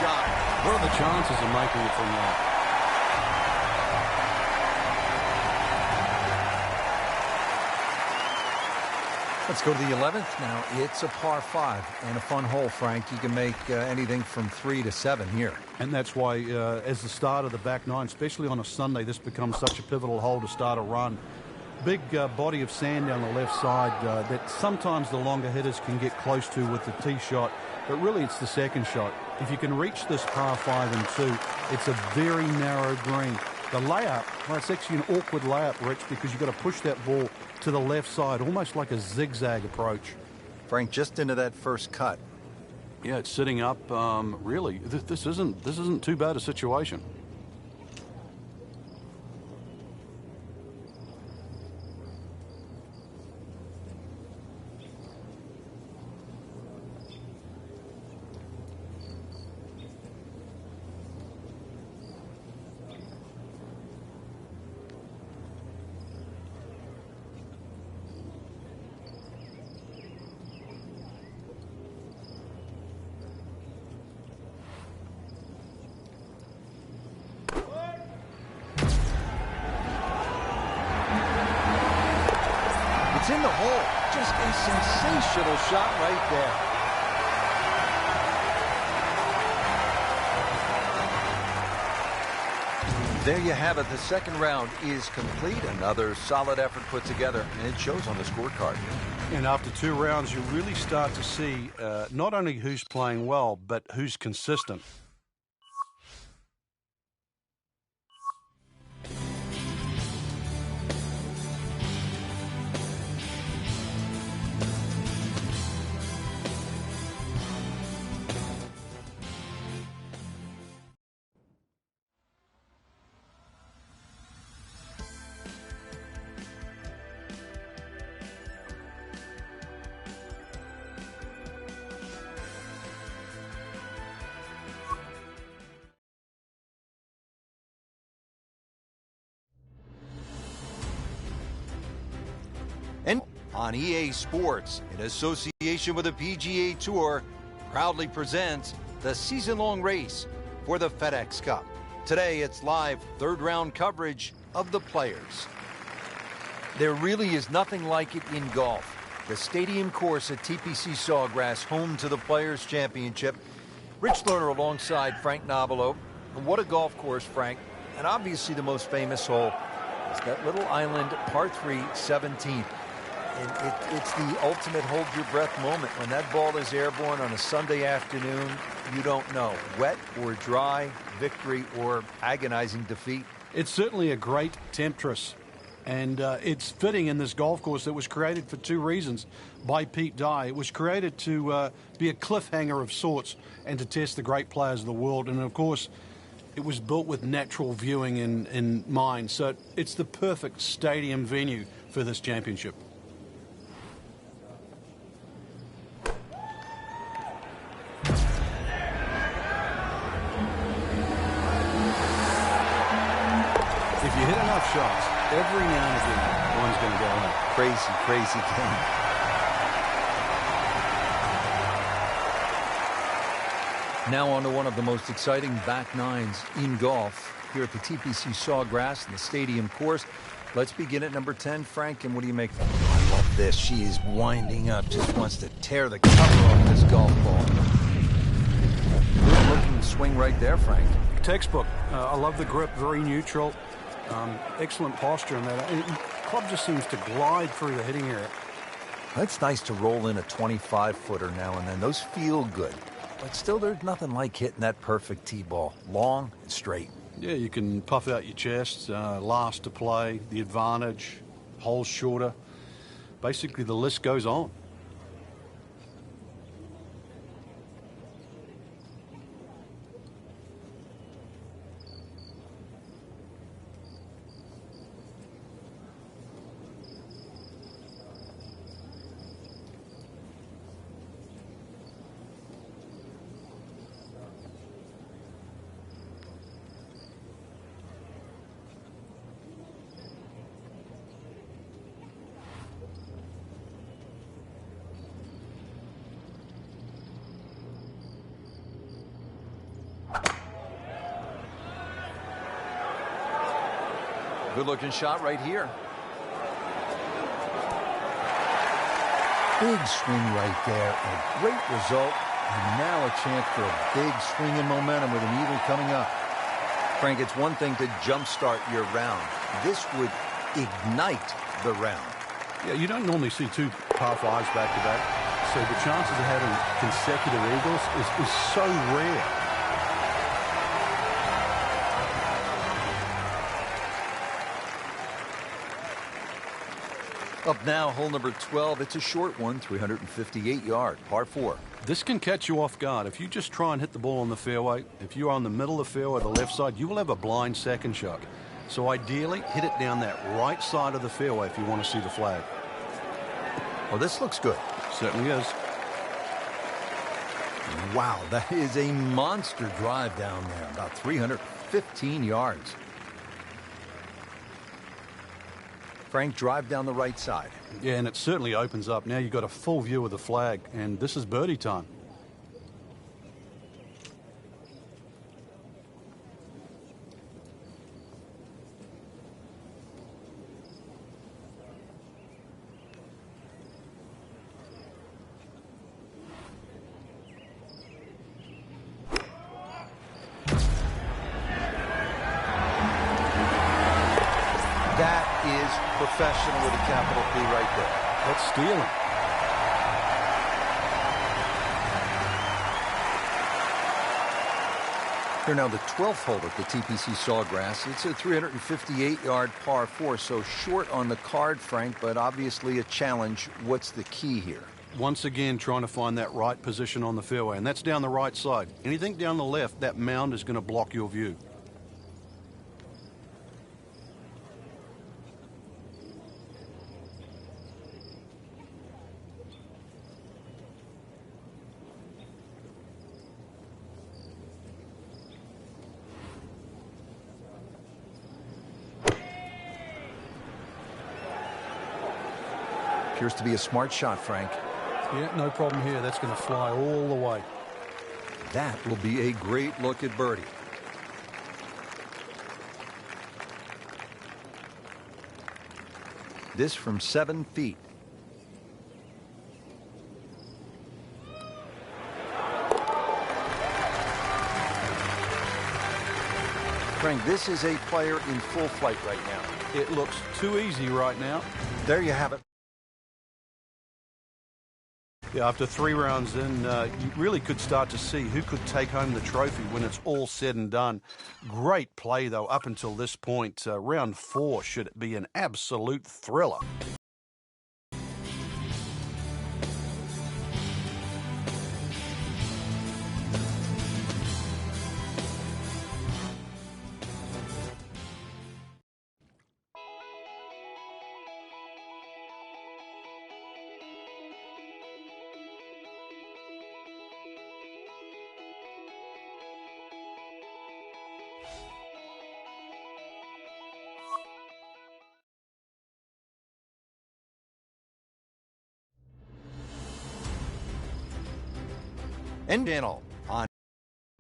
shot. What are the chances of making it from that? Let's go to the 11th. Now, it's a par 5 and a fun hole, Frank. You can make anything from 3 to 7 here. And that's why, as the start of the back nine, especially on a Sunday, this becomes such a pivotal hole to start a run. Big body of sand down the left side that sometimes the longer hitters can get close to with the tee shot, but really it's the second shot. If you can reach this par 5 and 2, it's a very narrow green. The layup, well, it's actually an awkward layup, Rich, because you've got to push that ball to the left side, almost like a zigzag approach. Frank, just into that first cut. Yeah, it's sitting up. Really, this isn't too bad a situation. It's in the hole. Just a sensational shot right there. There you have it. The second round is complete. Another solid effort put together, and it shows on the scorecard. And after 2 rounds, you really start to see not only who's playing well, but who's consistent. And on EA Sports, in association with the PGA Tour, proudly presents the season-long race for the FedEx Cup. Today, it's live third-round coverage of the Players. There really is nothing like it in golf. The stadium course at TPC Sawgrass, home to the Players Championship. Rich Lerner alongside Frank Nobilo. And what a golf course, Frank. And obviously the most famous hole is that little island, par 3, 17th. And it's the ultimate hold-your-breath moment. When that ball is airborne on a Sunday afternoon, you don't know. Wet or dry, victory or agonizing defeat. It's certainly a great temptress. And it's fitting in this golf course that was created for 2 reasons by Pete Dye. It was created to be a cliffhanger of sorts and to test the great players of the world. And, of course, it was built with natural viewing in mind. So it's the perfect stadium venue for this championship. If you hit enough shots, every now and again, one's going to go in. Crazy, crazy game. Now on to one of the most exciting back nines in golf here at the TPC Sawgrass and the stadium course. Let's begin at number 10, Frank, and what do you make of it? I love this. She is winding up, just wants to tear the cover off this golf ball. Good looking swing right there, Frank. Textbook. I love the grip, very neutral. Excellent posture in that. The club just seems to glide through the hitting area. It's nice to roll in a 25-footer now and then. Those feel good. But still, there's nothing like hitting that perfect tee ball. Long and straight. Yeah, you can puff out your chest, last to play, the advantage, holes shorter. Basically, the list goes on. Good-looking shot right here. Big swing right there. A great result. And now a chance for a big swing in momentum with an eagle coming up. Frank, it's one thing to jumpstart your round. This would ignite the round. Yeah, you don't normally see two par fives back-to-back, so the chances of having consecutive eagles is so rare. Up now, hole number 12. It's a short one, 358-yard, par 4. This can catch you off guard. If you just try and hit the ball on the fairway, if you're on the middle of the fairway, the left side, you will have a blind second shot. So ideally, hit it down that right side of the fairway if you want to see the flag. Well, this looks good. Certainly is. Wow, that is a monster drive down there, about 315 yards. Frank, drive down the right side. Yeah, and it certainly opens up. Now you've got a full view of the flag, and this is birdie time. That is professional with a capital P right there. That's stealing. Here now, the 12th hole at the TPC Sawgrass. It's a 358-yard par 4, so short on the card, Frank, but obviously a challenge. What's the key here? Once again, trying to find that right position on the fairway, and that's down the right side. Anything down the left, that mound is going to block your view. Appears to be a smart shot, Frank. Yeah, no problem here. That's going to fly all the way. That will be a great look at birdie. This from 7 feet. Frank, this is a player in full flight right now. It looks too easy right now. There you have it. Yeah, after 3 rounds in, you really could start to see who could take home the trophy when it's all said and done. Great play, though, up until this point. Round 4 should be an absolute thriller. And channel on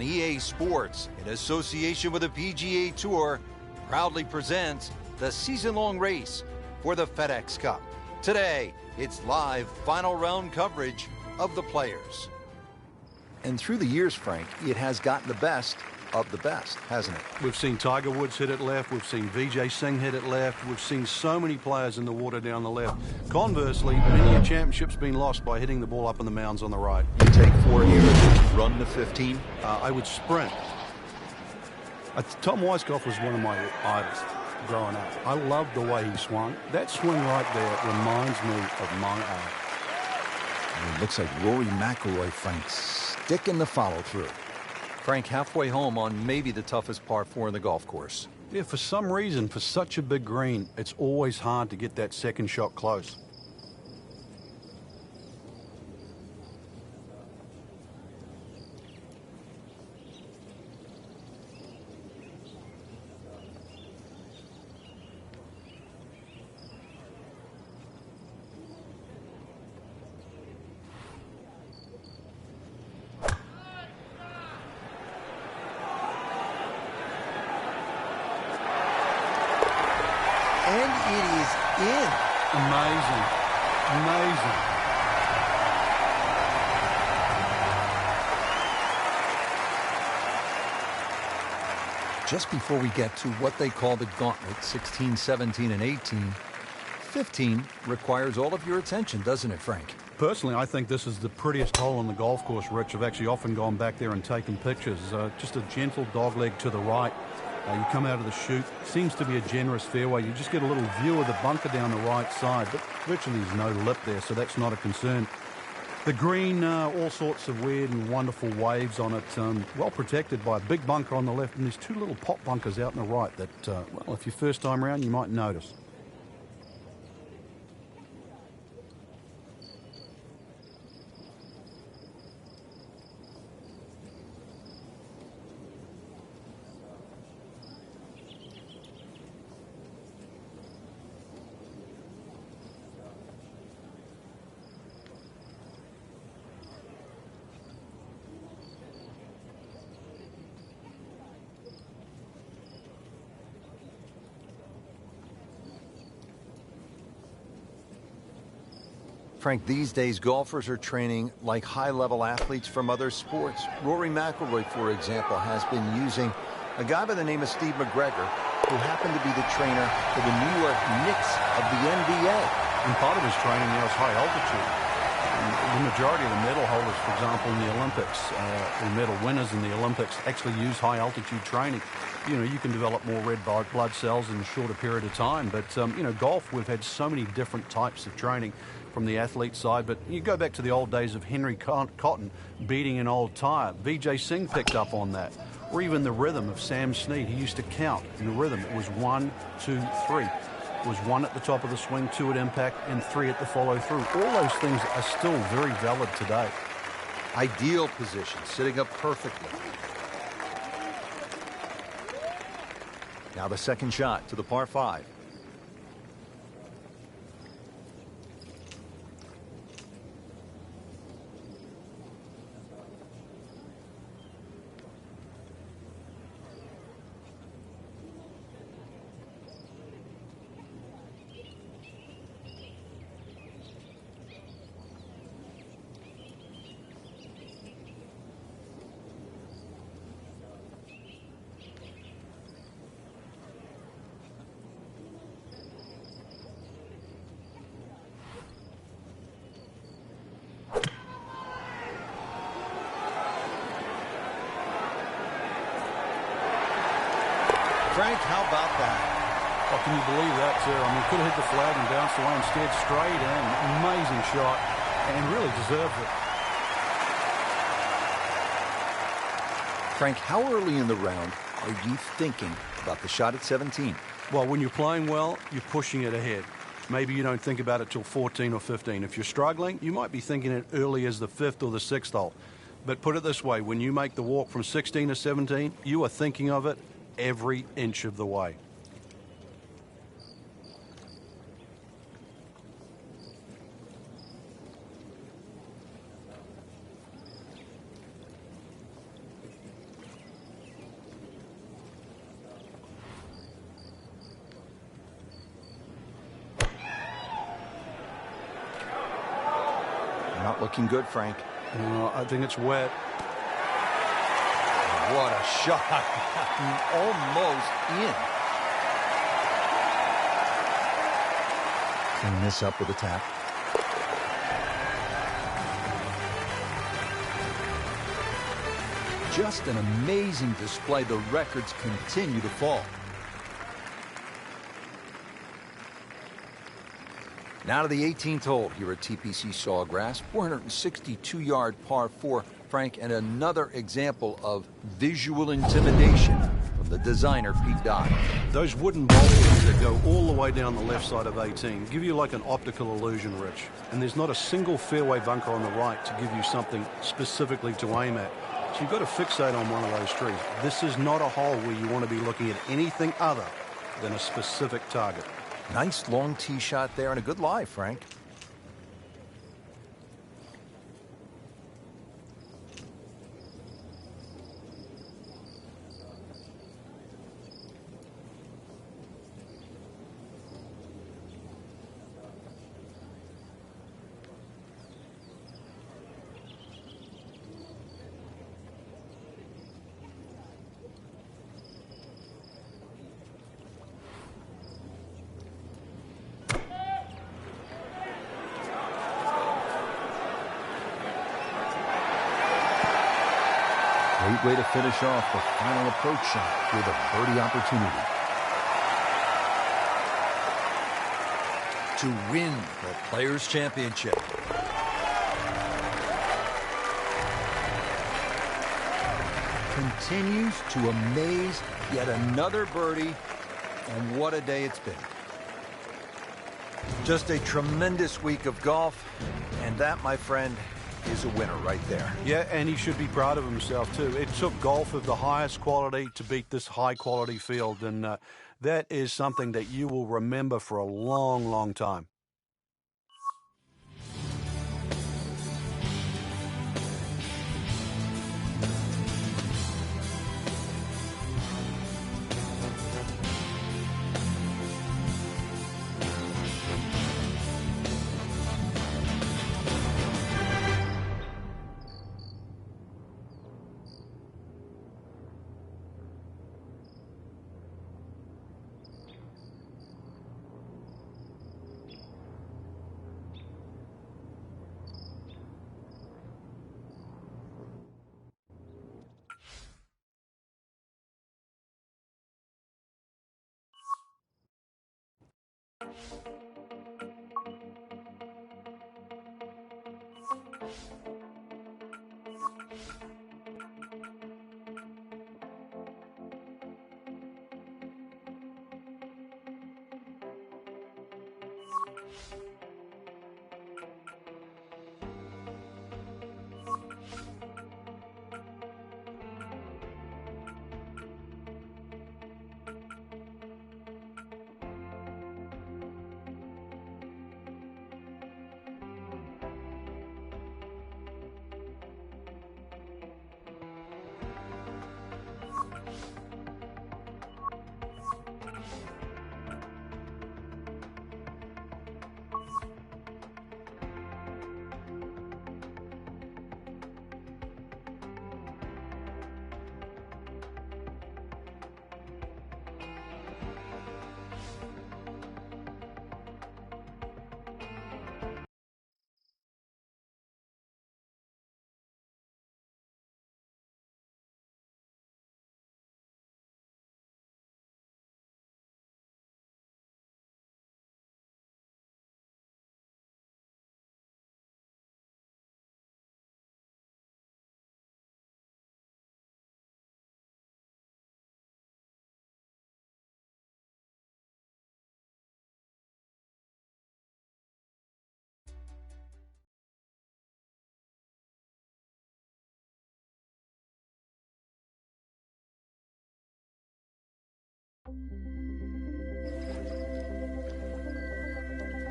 EA Sports, in association with the PGA Tour, proudly presents the season-long race for the FedEx Cup. Today, it's live final round coverage of the players. And through the years, Frank, it has gotten the best of the best, hasn't it? We've seen Tiger Woods hit it left. We've seen Vijay Singh hit it left. We've seen so many players in the water down the left. Conversely, many a championship's been lost by hitting the ball up in the mounds on the right. You take 4 here, run to 15. I would sprint. Tom Weiskopf was one of my idols growing up. I loved the way he swung. That swing right there reminds me of my art. It looks like Rory McIlroy, Frank, sticking the follow-through. Frank, halfway home on maybe the toughest par 4 in the golf course. Yeah, for some reason, for such a big green, it's always hard to get that second shot close. And it is in. Amazing. Amazing. Just before we get to what they call the gauntlet, 16, 17, and 18, 15 requires all of your attention, doesn't it, Frank? Personally, I think this is the prettiest hole on the golf course, Rich. I've actually often gone back there and taken pictures. Just a gentle dogleg to the right. You come out of the chute. Seems to be a generous fairway. You just get a little view of the bunker down the right side, but virtually there's no lip there, so that's not a concern. The green, all sorts of weird and wonderful waves on it, well protected by a big bunker on the left, and there's two little pop bunkers out on the right that, well, if you're first time around, you might notice. Frank, these days golfers are training like high-level athletes from other sports. Rory McIlroy, for example, has been using a guy by the name of Steve McGregor, who happened to be the trainer for the New York Knicks of the NBA. And part of his training now is high altitude. The majority of the medal holders, for example, in the Olympics, or medal winners in the Olympics, actually use high altitude training. You know, you can develop more red blood cells in a shorter period of time. But, you know, golf, we've had so many different types of training from the athlete side. But you go back to the old days of Henry Cotton beating an old tire. Vijay Singh picked up on that. Or even the rhythm of Sam Snead. He used to count in the rhythm. It was 1, 2, 3. It was 1 at the top of the swing, 2 at impact, and 3 at the follow-through. All those things are still very valid today. Ideal position, sitting up perfectly. Now the second shot to the par 5. Frank, how about that? Oh, can you believe that, sir? I mean, could have hit the flag and bounced away instead. Straight and amazing shot, and really deserves it. Frank, how early in the round are you thinking about the shot at 17? Well, when you're playing well, you're pushing it ahead. Maybe you don't think about it till 14 or 15. If you're struggling, you might be thinking it early as the 5th or the 6th hole. But put it this way, when you make the walk from 16 to 17, you are thinking of it every inch of the way. Not looking good, Frank. I think it's wet. What a shot. Almost in. Clean this up with a tap. Just an amazing display. The records continue to fall. Now to the 18th hole here at TPC Sawgrass. 462-yard par 4. Frank, and another example of visual intimidation from the designer, Pete Dye. Those wooden bollards that go all the way down the left side of 18 give you like an optical illusion, Rich. And there's not a single fairway bunker on the right to give you something specifically to aim at. So you've got to fixate on one of those trees. This is not a hole where you want to be looking at anything other than a specific target. Nice long tee shot there and a good lie, Frank. Great way to finish off the final approach shot with a birdie opportunity. To win the Players' Championship. Continues to amaze. Yet another birdie. And what a day it's been. Just a tremendous week of golf. And that, my friend, is a winner right there. Yeah, and he should be proud of himself too. It took golf of the highest quality to beat this high-quality field, and that is something that you will remember for a long, long time.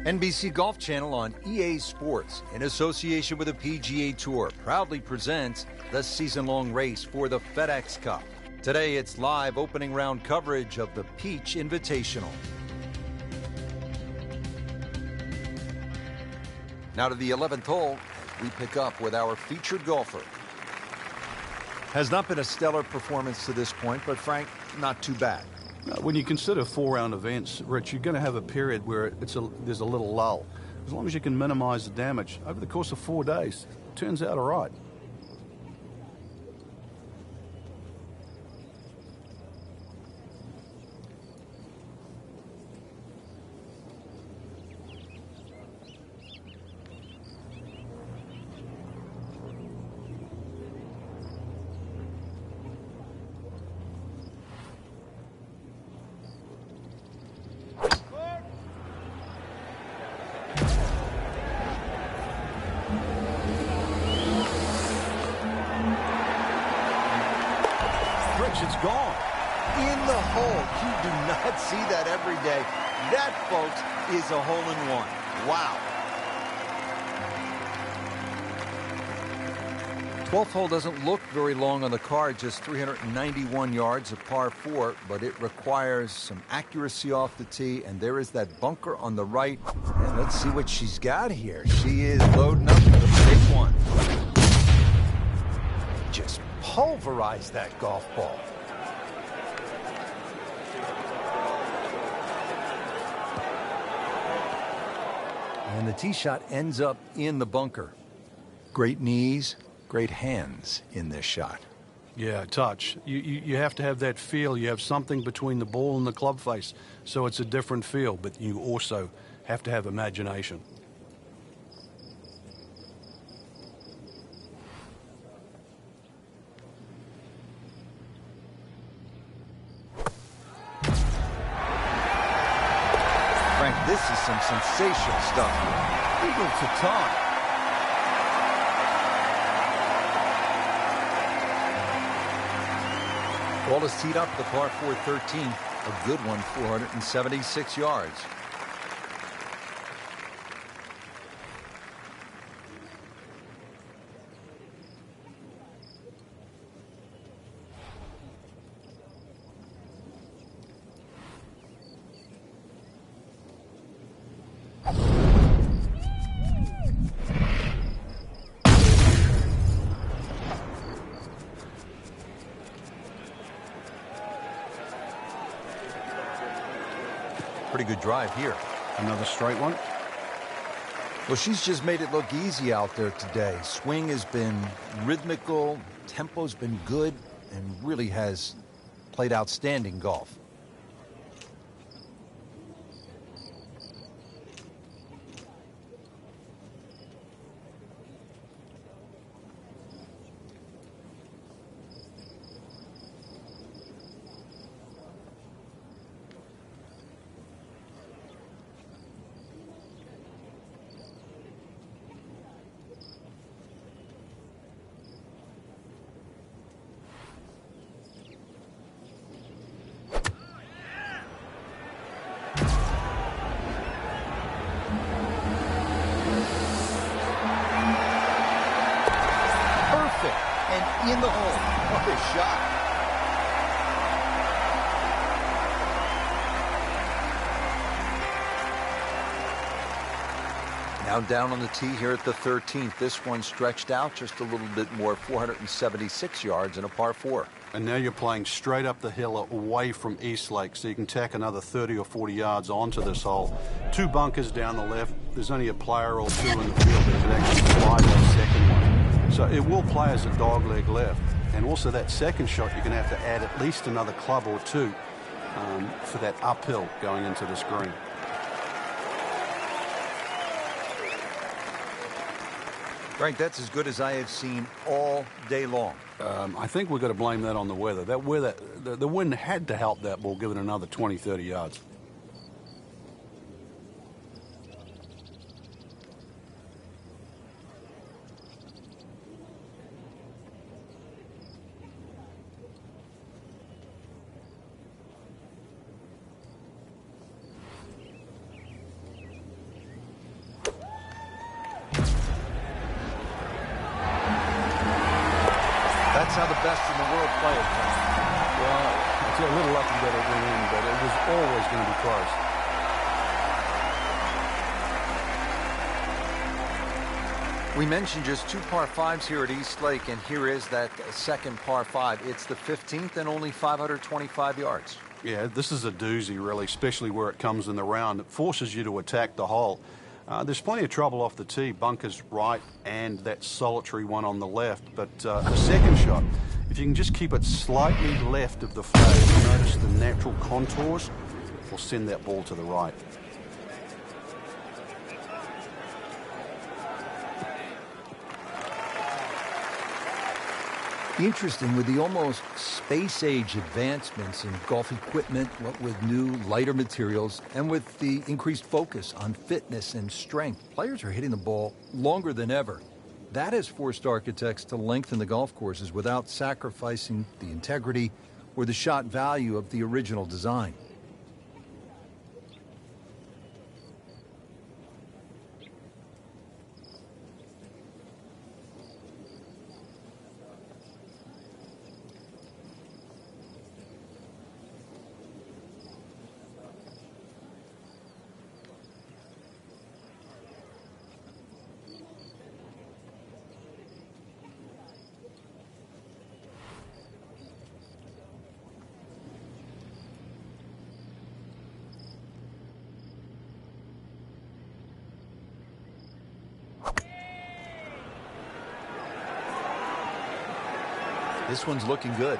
NBC Golf Channel on EA Sports, in association with the PGA Tour, proudly presents the season-long race for the FedEx Cup. Today, it's live opening round coverage of the Peach Invitational. Now to the 11th hole, as we pick up with our featured golfer. Has not been a stellar performance to this point, but Frank, not too bad. When you consider 4-round events, Rich, you're going to have a period where there's a little lull. As long as you can minimize the damage over the course of 4 days, it turns out all right. It's gone. In the hole. You do not see that every day. That, folks, is a hole-in-one. Wow. 12th hole doesn't look very long on the card, just 391 yards of par 4, but it requires some accuracy off the tee, and there is that bunker on the right. And let's see what she's got here. She is loading up for the big one. Just pulverized that golf ball. And the tee shot ends up in the bunker. Great knees, great hands in this shot. Yeah, touch. You have to have that feel. You have something between the ball and the club face, so it's a different feel, but you also have to have imagination. Frank, this is some sensational stuff here. Eagle to tie. Ball is teed up, the par 4 13. A good one, 476 yards. Pretty good drive here. Another straight one. Well, she's just made it look easy out there today. Swing has been rhythmical, tempo's been good, and really has played outstanding golf. And in the hole. What a shot. Now down on the tee here at the 13th. This one stretched out just a little bit more, 476 yards in a par 4. And now you're playing straight up the hill away from East Lake, so you can tack another 30 or 40 yards onto this hole. 2 bunkers down the left. There's only a player or 2 in the field that can actually fly that second one. So it will play as a dogleg left. And also that second shot, you're going to have to add at least another club or 2 for that uphill going into this green. Frank, that's as good as I have seen all day long. I think we've got to blame that on the weather. That weather, the wind had to help that ball give it another 20, 30 yards. That's how the best in the world play it, Frank. Well, it's a little lucky that it went in, but it was always going to be close. We mentioned just 2 par 5s here at East Lake, and here is that second par 5. It's the 15th and only 525 yards. Yeah, this is a doozy, really, especially where it comes in the round. It forces you to attack the hole. There's plenty of trouble off the tee, bunkers right and that solitary one on the left. But the second shot, if you can just keep it slightly left of the flag, you'll notice the natural contours will send that ball to the right. Interesting, with the almost space-age advancements in golf equipment, what with new, lighter materials, and with the increased focus on fitness and strength, players are hitting the ball longer than ever. That has forced architects to lengthen the golf courses without sacrificing the integrity or the shot value of the original design. This one's looking good.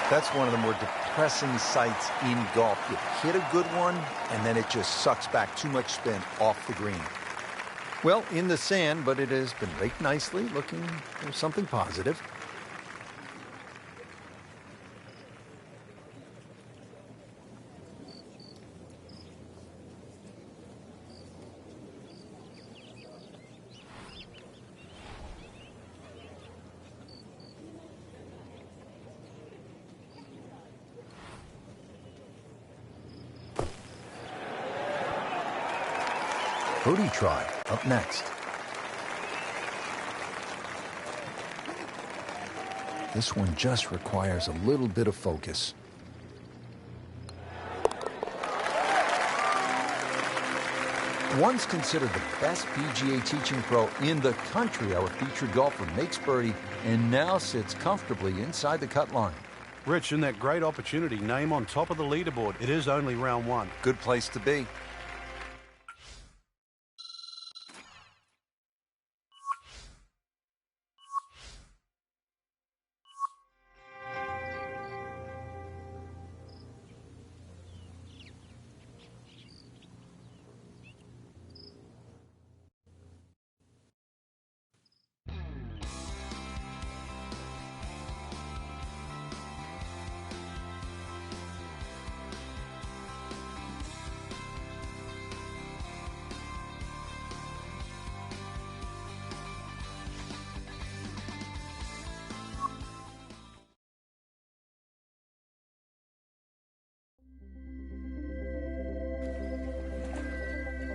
That's one of the more depressing sights in golf. You hit a good one, and then it just sucks back too much spin off the green. Well, in the sand, but it has been raked nicely, looking for something positive. Birdie try up next. This one just requires a little bit of focus. Once considered the best PGA teaching pro in the country, our featured golfer makes birdie and now sits comfortably inside the cut line. Rich, in that great opportunity, name on top of the leaderboard. It is only round one. Good place to be.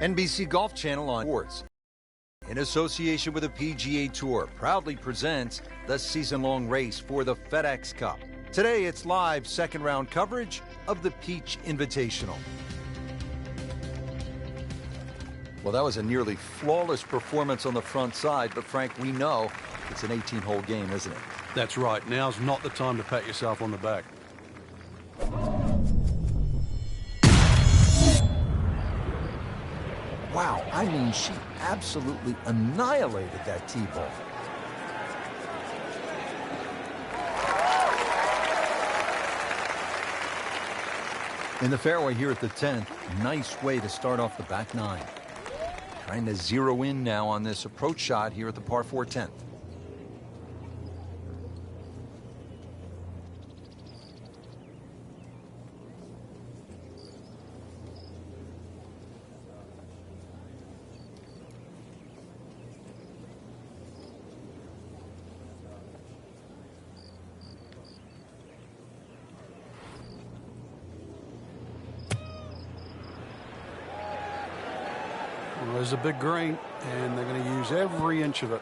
NBC Golf Channel on Sports, in association with the PGA Tour, proudly presents the season-long race for the FedEx Cup. Today, it's live second-round coverage of the Peach Invitational. Well, that was a nearly flawless performance on the front side, but Frank, we know it's an 18-hole game, isn't it? That's right. Now's not the time to pat yourself on the back. Wow, I mean, she absolutely annihilated that tee ball. In the fairway here at the 10th, nice way to start off the back nine. Trying to zero in now on this approach shot here at the par 4 10th. Well, there's a big green, and they're going to use every inch of it.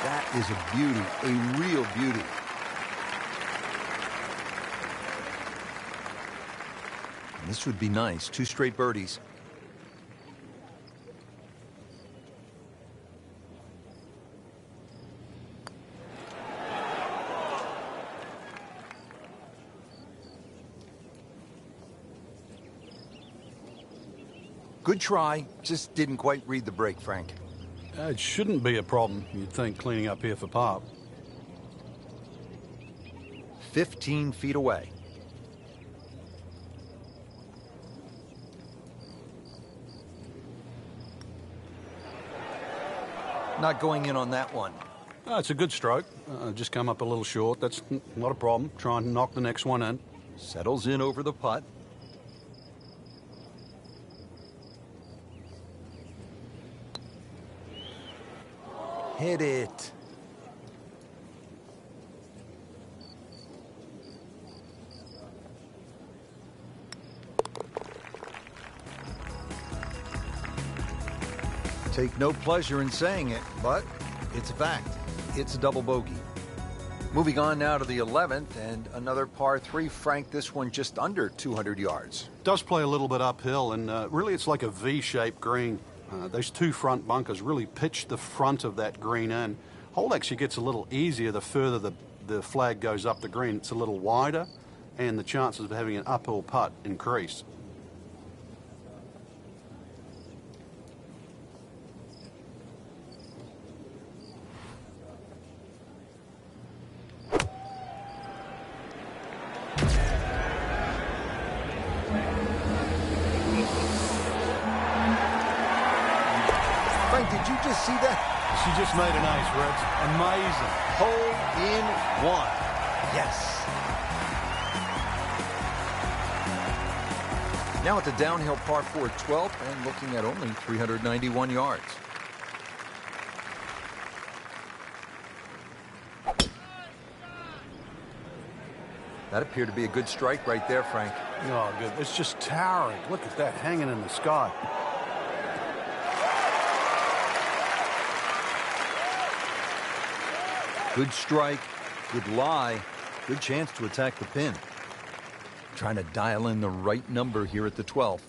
That is a beauty, a real beauty. And this would be nice. 2 straight birdies. Good try, just didn't quite read the break, Frank. It shouldn't be a problem, you'd think, cleaning up here for par. 15 feet away. Not going in on that one. It's a good stroke. Just come up a little short. That's not a problem. Try and knock the next one in. Settles in over the putt. Hit it. Take no pleasure in saying it, but it's a fact. It's a double bogey. Moving on now to the 11th and another par 3. Frank, this one just under 200 yards. Does play a little bit uphill, and really it's like a V-shaped green. Those 2 front bunkers really pitch the front of that green in. Hole actually gets a little easier the further the flag goes up the green. It's a little wider, and the chances of having an uphill putt increase. Frank, did you just see that? She just made an ace, Rich. Amazing. Hole in one. Yes. Now at the downhill par 4 12th and looking at only 391 yards. That appeared to be a good strike right there, Frank. Oh, good. It's just towering. Look at that hanging in the sky. Good strike, good lie, good chance to attack the pin. Trying to dial in the right number here at the 12th.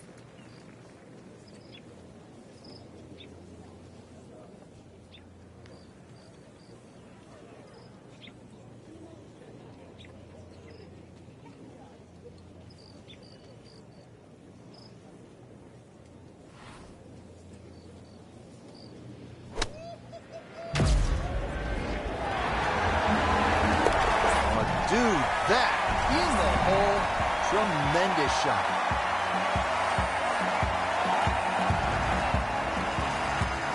Dude, that in the hole. Tremendous shot.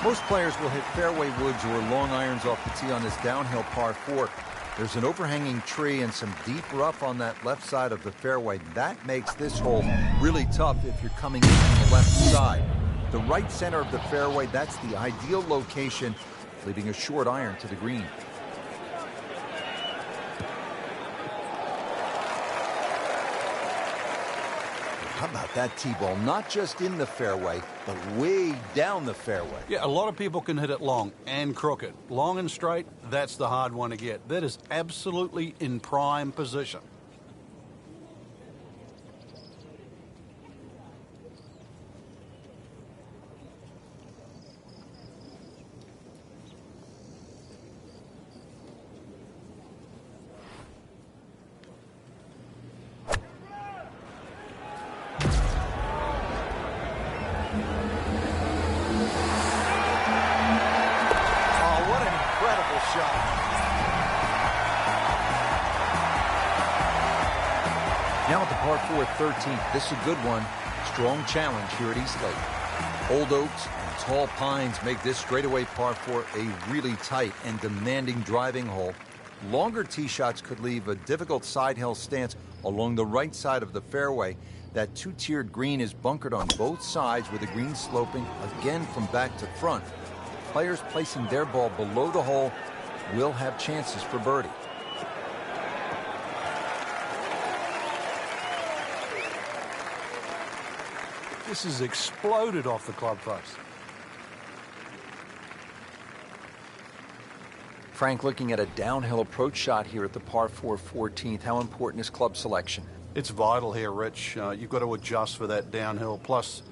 Most players will hit fairway woods or long irons off the tee on this downhill par 4. There's an overhanging tree and some deep rough on that left side of the fairway. That makes this hole really tough if you're coming in from the left side. The right center of the fairway, that's the ideal location, leaving a short iron to the green. How about that tee-ball? Not just in the fairway, but way down the fairway. Yeah, a lot of people can hit it long and crooked. Long and straight, that's the hard one to get. That is absolutely in prime position. Now at the par 4 13th, this is a good one. Strong challenge here at Eastlake. Old oaks and tall pines make this straightaway par 4 a really tight and demanding driving hole. Longer tee shots could leave a difficult side hill stance along the right side of the fairway. That two-tiered green is bunkered on both sides with the green sloping again from back to front. Players placing their ball below the hole will have chances for birdie. This has exploded off the club face. Frank, looking at a downhill approach shot here at the par 4 14th, how important is club selection? It's vital here, Rich. You've got to adjust for that downhill. Plus,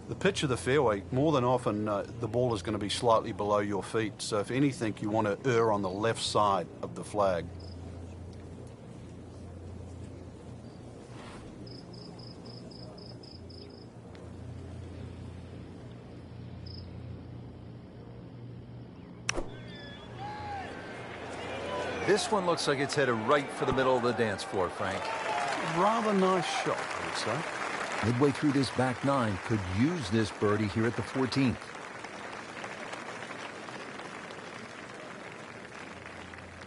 the pitch of the fairway, more than often, the ball is going to be slightly below your feet. So if anything, you want to err on the left side of the flag. This one looks like it's headed right for the middle of the dance floor, Frank. Rather nice shot, I would say. Midway through this back nine, could use this birdie here at the 14th.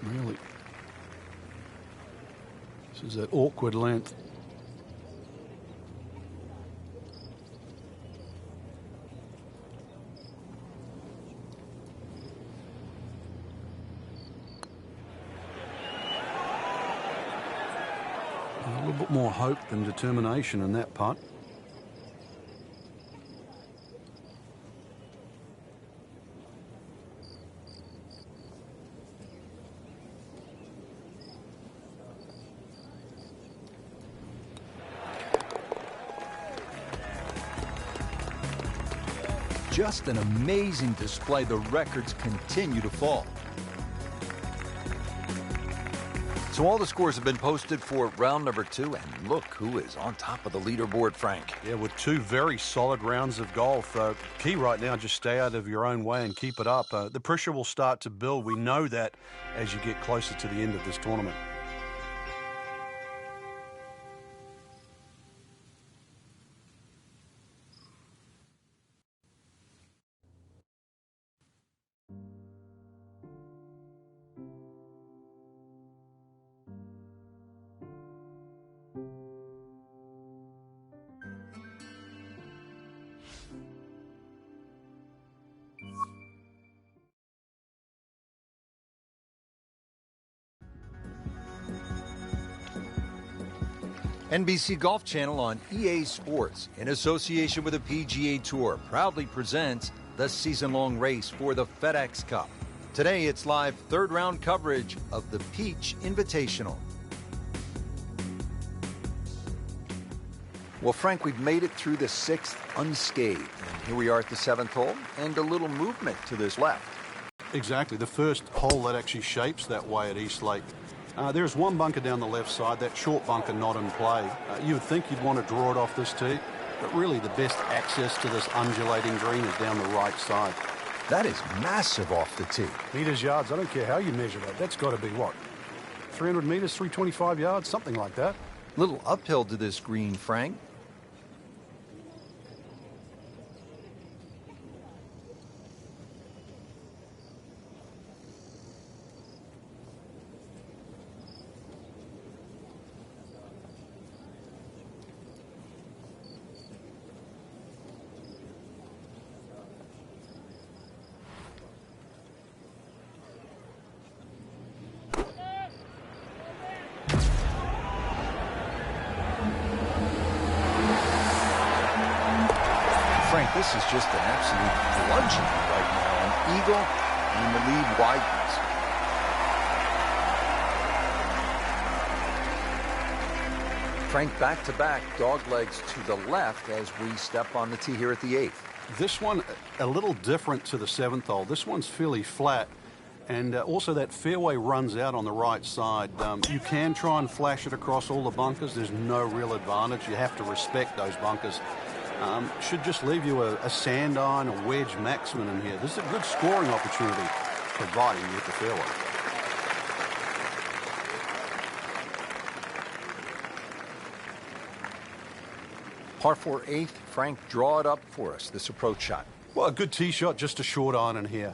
Really. This is an awkward length. A little bit more hope than determination in that putt. Just an amazing display. The records continue to fall. So all the scores have been posted for round number 2, and look who is on top of the leaderboard, Frank. Yeah, with 2 very solid rounds of golf. Key right now, just stay out of your own way and keep it up. The pressure will start to build. We know that as you get closer to the end of this tournament. NBC Golf Channel on EA Sports, in association with the PGA Tour, proudly presents the season-long race for the FedEx Cup. Today, it's live third-round coverage of the Peach Invitational. Well, Frank, we've made it through the 6th unscathed. And here we are at the 7th hole, and a little movement to this left. Exactly, the first hole that actually shapes that way at East Lake. There's one bunker down the left side, that short bunker not in play. You would think you'd want to draw it off this tee, but really the best access to this undulating green is down the right side. That is massive off the tee. Meters, yards, I don't care how you measure that. That's got to be what? 300 meters, 325 yards, something like that. Little uphill to this green, Frank. Frank, this is just an absolute bludgeoning right now. An eagle, and the lead widens. Frank, back-to-back dog legs to the left as we step on the tee here at the 8th. This one, a little different to the 7th hole. This one's fairly flat, and also that fairway runs out on the right side. You can try and flash it across all the bunkers. There's no real advantage. You have to respect those bunkers. Should just leave you a sand iron, a wedge maximum in here. This is a good scoring opportunity, providing you hit the fairway. Par 4 8th, Frank, draw it up for us, this approach shot. Well, a good tee shot, just a short iron in here.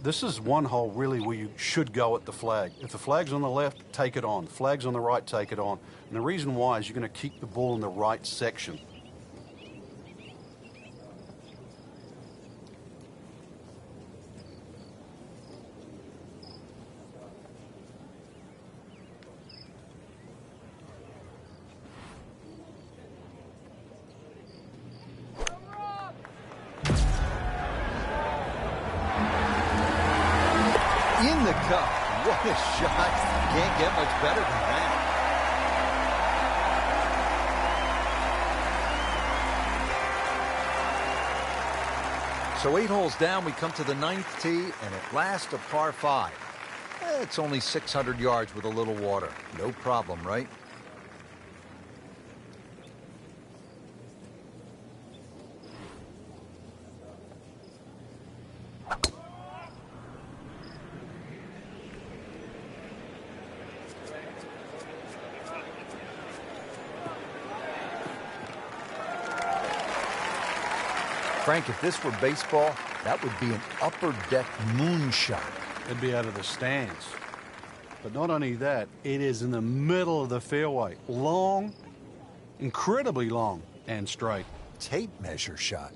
This is one hole really where you should go at the flag. If the flag's on the left, take it on. Flag's on the right, take it on. And the reason why is you're going to keep the ball in the right section. In the cup. What a shot. Can't get much better than that. So 8 holes down, we come to the 9th tee, and at last a par 5. It's only 600 yards with a little water. No problem, right? Frank, if this were baseball, that would be an upper deck moonshot. It'd be out of the stands. But not only that, it is in the middle of the fairway. Long, incredibly long, and straight. Tape measure shot.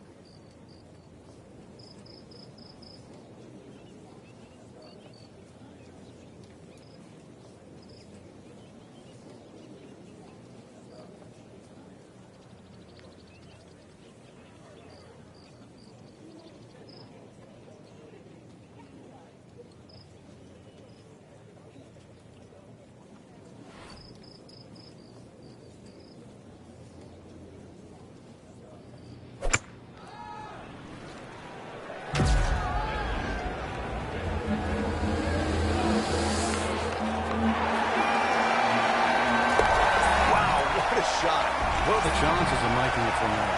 Shot. What are the chances of making it from there?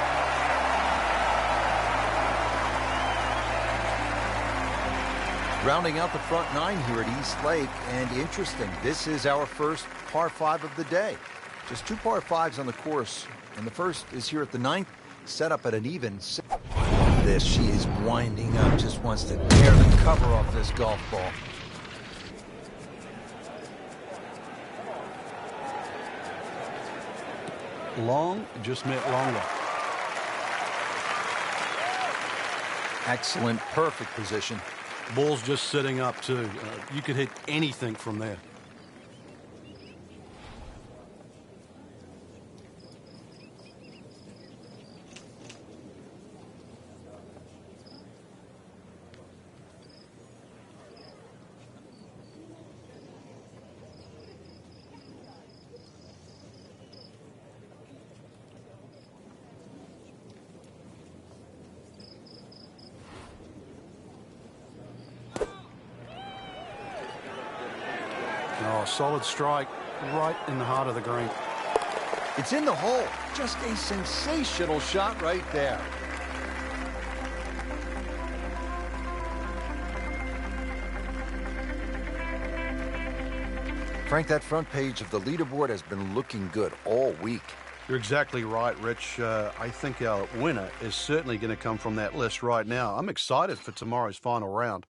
Rounding out the front 9 here at East Lake, and interesting, this is our first par 5 of the day. Just 2 par 5s on the course, and the first is here at the 9th, set up at an even 6. This, she is winding up, just wants to tear the cover off this golf ball. Long, just meant longer. Excellent, perfect position. Ball's just sitting up too. You could hit anything from there. a solid strike right in the heart of the green. It's in the hole. Just a sensational shot right there. Frank, that front page of the leaderboard has been looking good all week. You're exactly right, Rich. I think our winner is certainly going to come from that list right now. I'm excited for tomorrow's final round.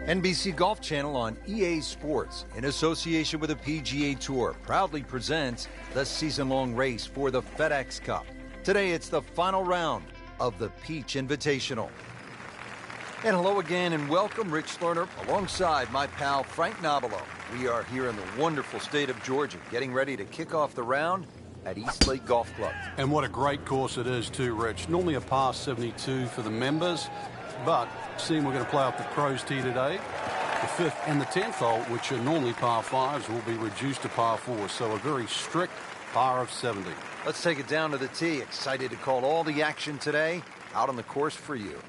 NBC Golf Channel on EA Sports, in association with the PGA Tour, proudly presents the season-long race for the FedEx Cup. Today, it's the final round of the Peach Invitational. And hello again, and welcome, Rich Lerner, alongside my pal Frank Nobilo. We are here in the wonderful state of Georgia, getting ready to kick off the round at East Lake Golf Club. And what a great course it is too, Rich. Normally a par 72 for the members, but seeing we're going to play off the pros tee today, the 5th and the 10th hole, which are normally par 5s, will be reduced to par 4, so a very strict par of 70. Let's take it down to the tee. Excited to call all the action today out on the course for you.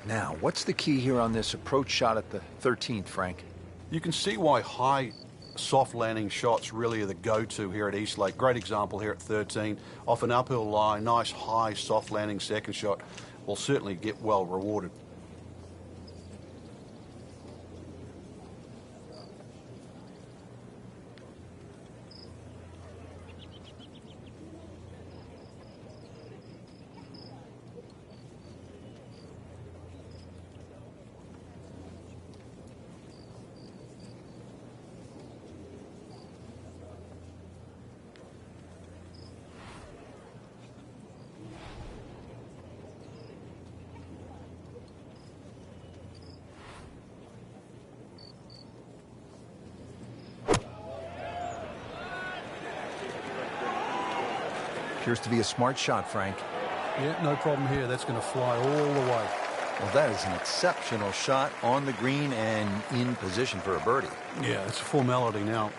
Now, what's the key here on this approach shot at the 13th, Frank? You can see why high soft landing shots really are the go-to here at East Lake. Great example here at 13. Off an uphill lie, nice high soft landing second shot will certainly get well rewarded. Appears to be a smart shot, Frank. Yeah, no problem here. That's going to fly all the way. Well, that is an exceptional shot on the green and in position for a birdie. Yeah, it's a formality now.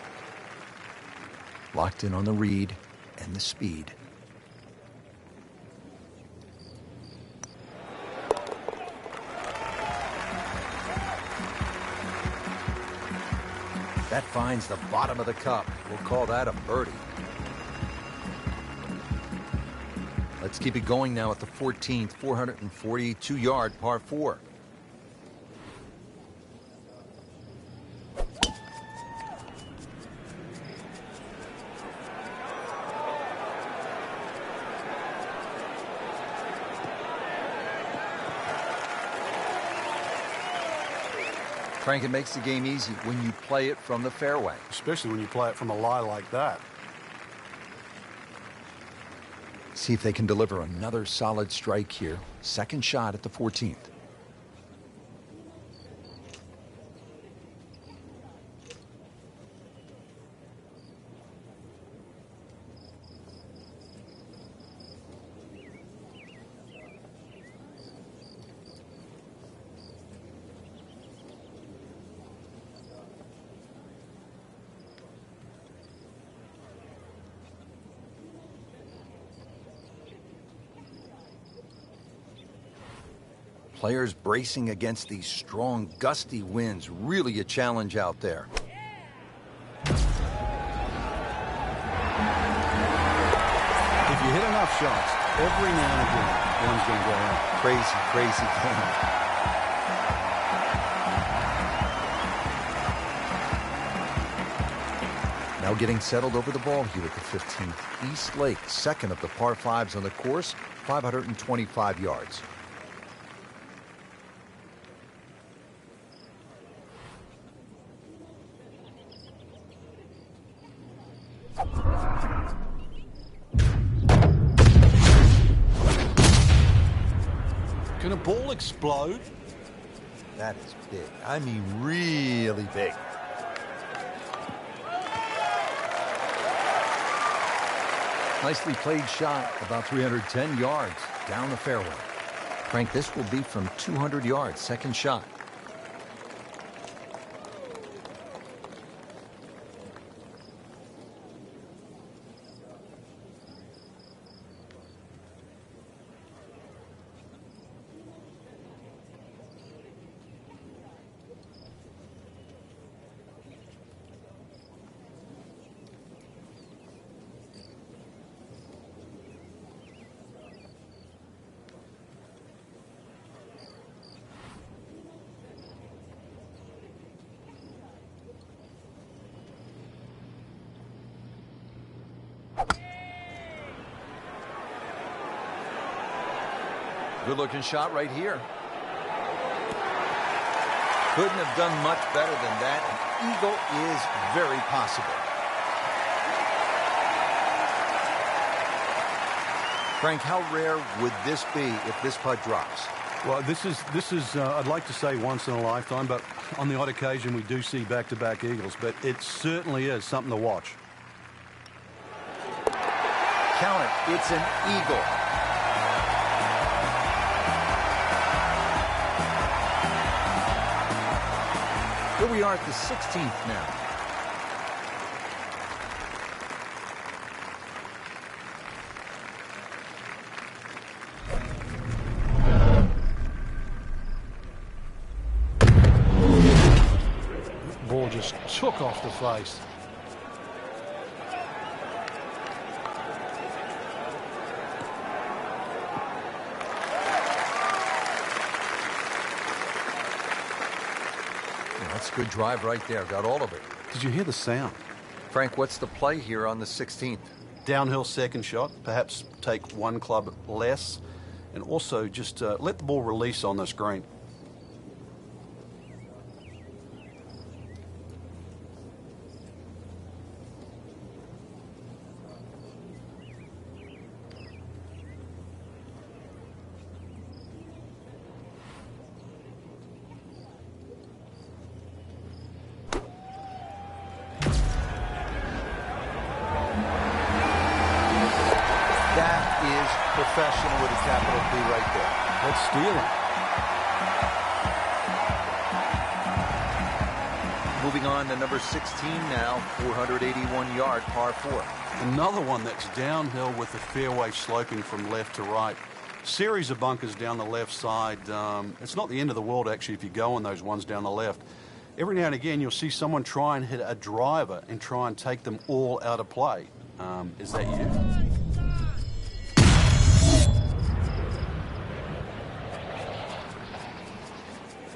Locked in on the read and the speed. That finds the bottom of the cup. We'll call that a birdie. Let's keep it going now at the 14th, 442-yard par 4. Frank, it makes the game easy when you play it from the fairway. Especially when you play it from a lie like that. See if they can deliver another solid strike here. Second shot at the 14th. Players bracing against these strong, gusty winds. Really a challenge out there. If you hit enough shots, every now and again, one's going to go in. Crazy, crazy game. Now getting settled over the ball here at the 15th. East Lake, second of the par 5s on the course, 525 yards. Can a ball explode? That is big. I mean, really big. Nicely played shot, about 310 yards down the fairway. Frank, this will be from 200 yards, second shot. Good-looking shot right here. Couldn't have done much better than that. An eagle is very possible. Frank, how rare would this be if this putt drops? Well, this is I'd like to say once in a lifetime, but on the odd occasion we do see back-to-back eagles, but it certainly is something to watch. Count it. It's an eagle. Here we are at the 16th now. Ball just took off the face. That's a good drive right there. Got all of it. Did you hear the sound? Frank, what's the play here on the 16th? Downhill second shot. Perhaps take one club less. And also just let the ball release on this green. Professional with a capital P right there. Let's steal it. Moving on to number 16 now, 481-yard par 4. Another one that's downhill with the fairway sloping from left to right. Series of bunkers down the left side. It's not the end of the world, actually, if you go on those ones down the left. Every now and again, you'll see someone try and hit a driver and try and take them all out of play. Is that you?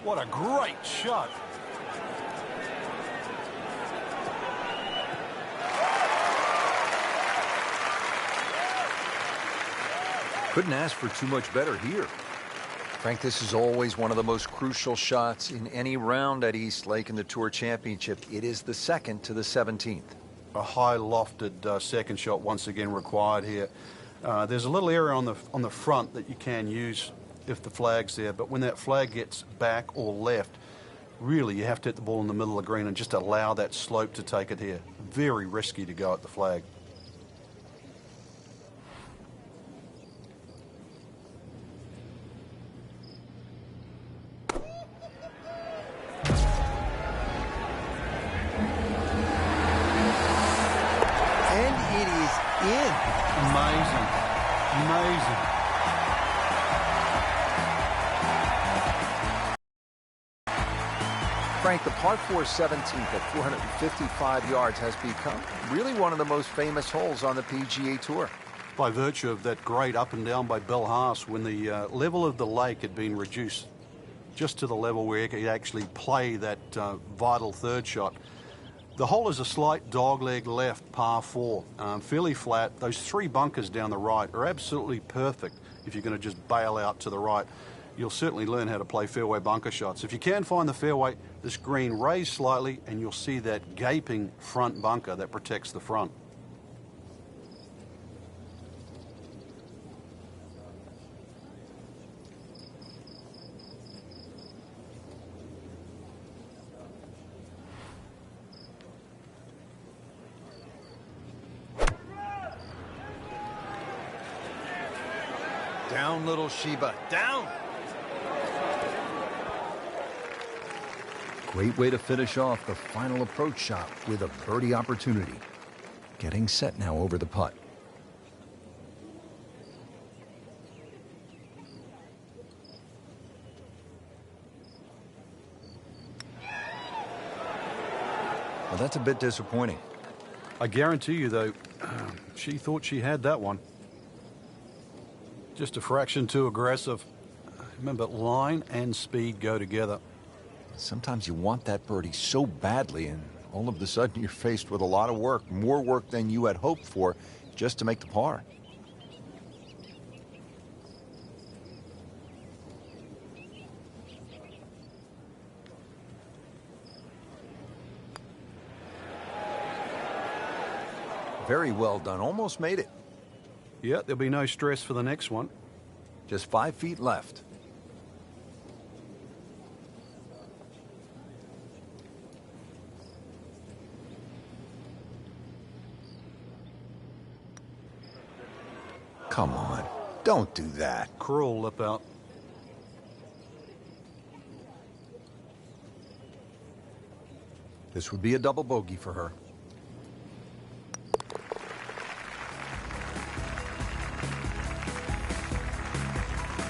What a great shot. Couldn't ask for too much better here. Frank, this is always one of the most crucial shots in any round at East Lake in the Tour Championship. It is the second to the 17th. A high lofted second shot once again required here. There's a little area on the front that you can use if the flag's there, but when that flag gets back or left, really you have to hit the ball in the middle of the green and just allow that slope to take it here. Very risky to go at the flag. And it is in. Amazing. Amazing. Frank, the par 4 17th at 455 yards has become really one of the most famous holes on the PGA Tour. By virtue of that great up and down by Bill Haas when the level of the lake had been reduced just to the level where he could actually play that vital third shot. The hole is a slight dogleg left, par 4, fairly flat. Those three bunkers down the right are absolutely perfect if you're going to just bail out to the right. You'll certainly learn how to play fairway bunker shots. If you can find the fairway, this green raised slightly, and you'll see that gaping front bunker that protects the front. Down, little Sheba. Down. Great way to finish off the final approach shot with a birdie opportunity. Getting set now over the putt. Well, that's a bit disappointing. I guarantee you, though, she thought she had that one. Just a fraction too aggressive. Remember, line and speed go together. Sometimes you want that birdie so badly, and all of a sudden you're faced with a lot of work, more work than you had hoped for, just to make the par. Very well done. Almost made it. Yeah, there'll be no stress for the next one. Just 5 feet left. Come on. Don't do that. Cruel lip out. This would be a double bogey for her.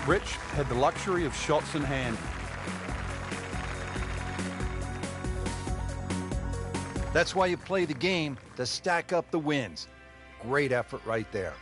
Rich had the luxury of shots in hand. That's why you play the game, to stack up the wins. Great effort right there.